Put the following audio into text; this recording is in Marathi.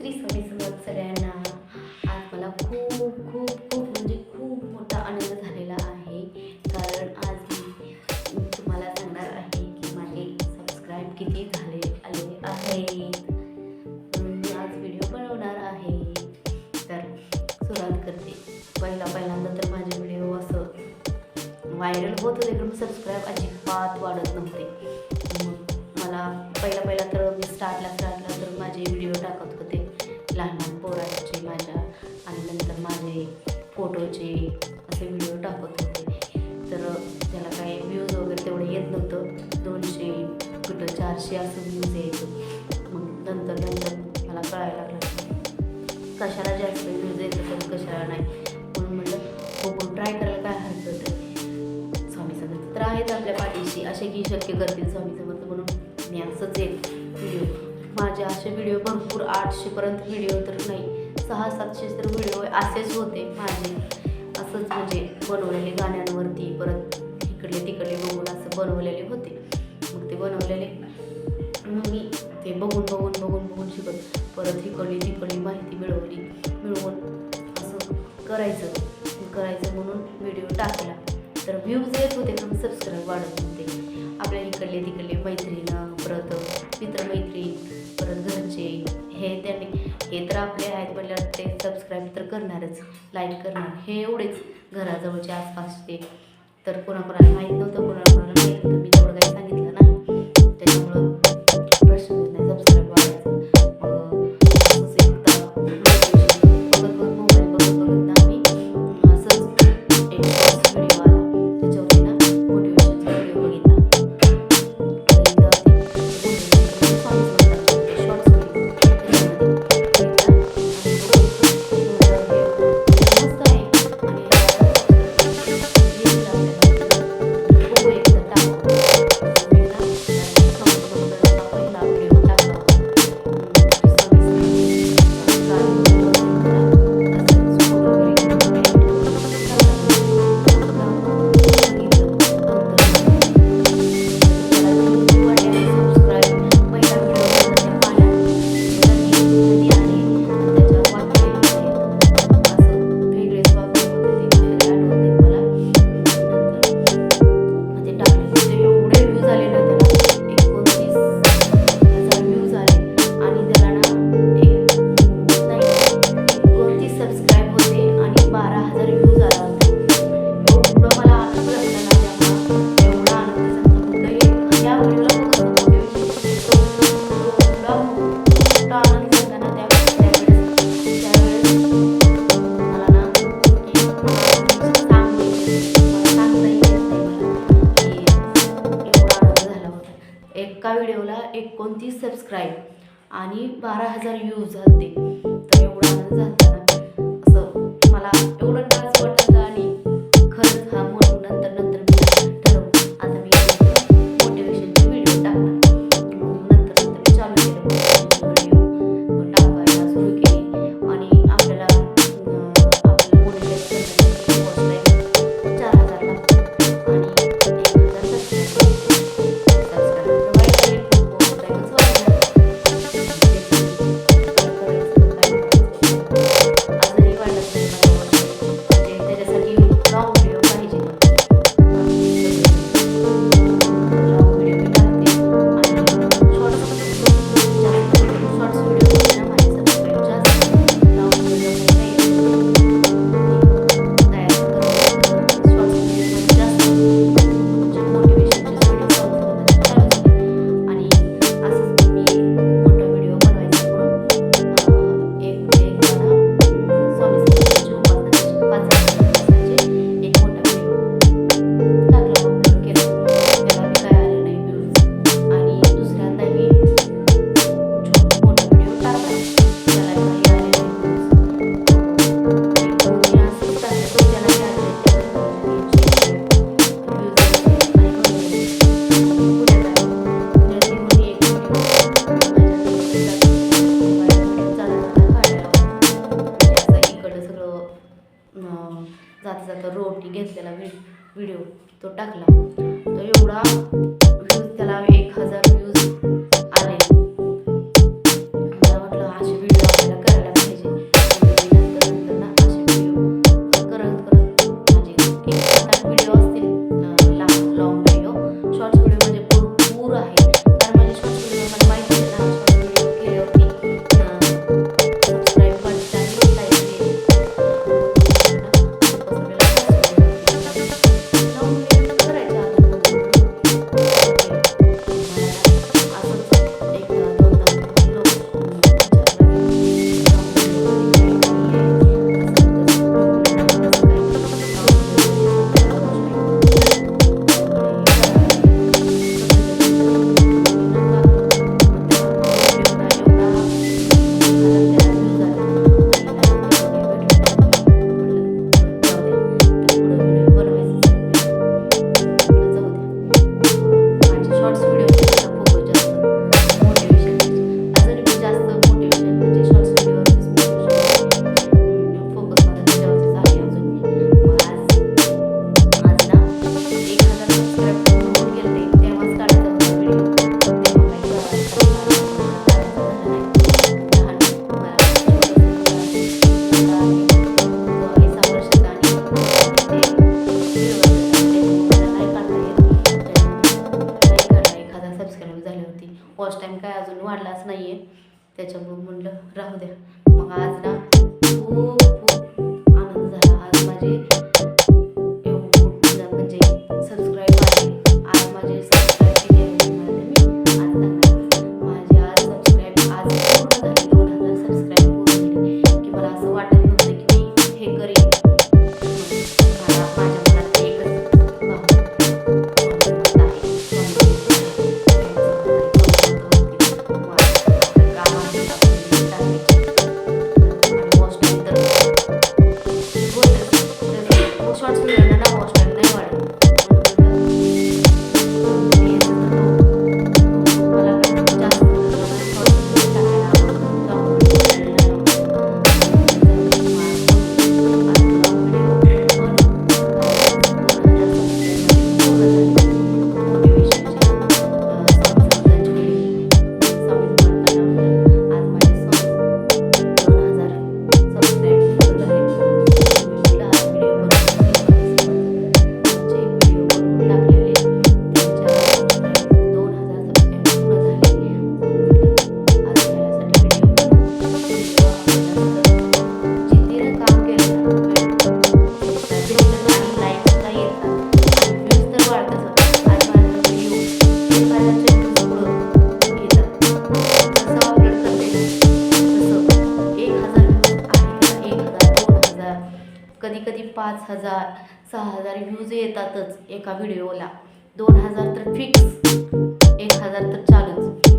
श्री स्वामी समर्थ सगळ्यांना. आज मला खूप खूप खूप म्हणजे खूप मोठा आनंद झालेला आहे. कारण आज मी तुम्हाला सांगणार आहे की माझे सबस्क्राईब किती आले आहेत. म्हणून मी आज व्हिडिओ बनवणार आहे. तर सुरुवात करते. पहिल्यांदा तर माझे व्हिडिओ असं व्हायरल होत होते, पण सबस्क्राईब अजिबात वाढत नव्हते. मग मला पहिला तर मी स्टार्टला तर माझे व्हिडिओ टाकत होते लहान पोरांचे माझ्या, आणि नंतर माझे फोटोचे असे व्हिडिओ टाकत होते. तर त्याला काही व्ह्यूज वगैरे तेवढे येत नव्हतं. 200 कुठं 400 असं व्ह्यूज यायचं. मग नंतर मला कळायला लागलं कशाला जास्त व्ह्यूज येतं तर कशाला नाही. म्हणून म्हटलं बघून ट्राय करायला काय हरकत आहे. स्वामी समर्थ तर आहेत आपल्या पाठीशी, असे की शक्य करतील स्वामी समर्थ. म्हणून मी असंच एक व्हिडिओ, माझे असे व्हिडिओ भरपूर 800पर्यंत व्हिडिओ तर नाही, 600-700 तर व्हिडिओ असेच होते माझे. असंच म्हणजे बनवलेले गाण्यांवरती, परत इकडले तिकडले बघून असं बनवलेले होते. मग ते बनवलेले मग मी ते बघून शिकत परत इकडली तिकडली माहिती मिळवून असं करायचं म्हणून व्हिडिओ टाकला. तर व्ह्यूज येत होते पण सबस्क्राईब वाढत नव्हते. आपल्या इकडले तिकडले मैत्रीण, परत मित्रमैत्रीण, परत घरचे हे तर आपले आहेत म्हटल्यावर ते सबस्क्राईब तर करणारच, लाईक करणार. हे एवढेच घराजवळचे आसपासचे. तर कोणाकोणाला माहीत नव्हतं, कोणाला माहीत होतं. मी तेवढं काही सांगितलं नाही, त्याच्यामुळं प्रश्न नाही सबस्क्राईब वाढायचं. मग असंच एकदा मोबाईल बघत ना मी असंच एक शॉर्ट्स व्हिडिओ आला, त्याच्यावरती ना मोटिवेशनचा व्हिडिओ बघितला. एका व्हिडिओला 29 सबस्क्राईब आणि 12,000 व्ह्यूज झाले. तर एवढा आनंद झाला ना, असं मला एवढं डान्स वाटत. आणि खरंच हा म्हणून नंतर मी ठरवलं आता मी मोटिवेशनचे व्हिडिओ टाकणार. नंतर मी चालू केलं मोटिवेशनचे व्हिडिओ टाकायला सुरू केली. आणि आपल्याला मोटिवेट करण्यासाठी पोहोचलाय 4,000 लागतात आणि 1,000 जाता रोटी घेतलेला व्हिडिओ तो टाकला. तो एवढा व्ह्यूज, त्याला 1,000 व्ह्यूज आले. मला वाटलं असे व्हिडिओ आपल्याला त्याच्यामुळे म्हणलं राहू द्या. मग आज ना खूप खूप आनंद झाला. आज माझे म्हणजे सबस्क्राईब आले. आज माझे सबस्क्राईब किती आहे तुम्हाला मी आज सांगणार. माझे आज सबस्क्राईब आज पूर्ण झाले. 2000 सबस्क्राईब पूर्ण झाले की मला असं वाटत नव्हतं की मी हे करेन. मला माझ्या मनात एकच शॉर्ट्स व्हिडिओ ना वॉच टाइम नाही वाढत. मला जास्त कधी कधी 5000 6000 व्ह्यूज येतातच एका व्हिडिओला. 2000 तर फिक्स, 1000 तर चालूच.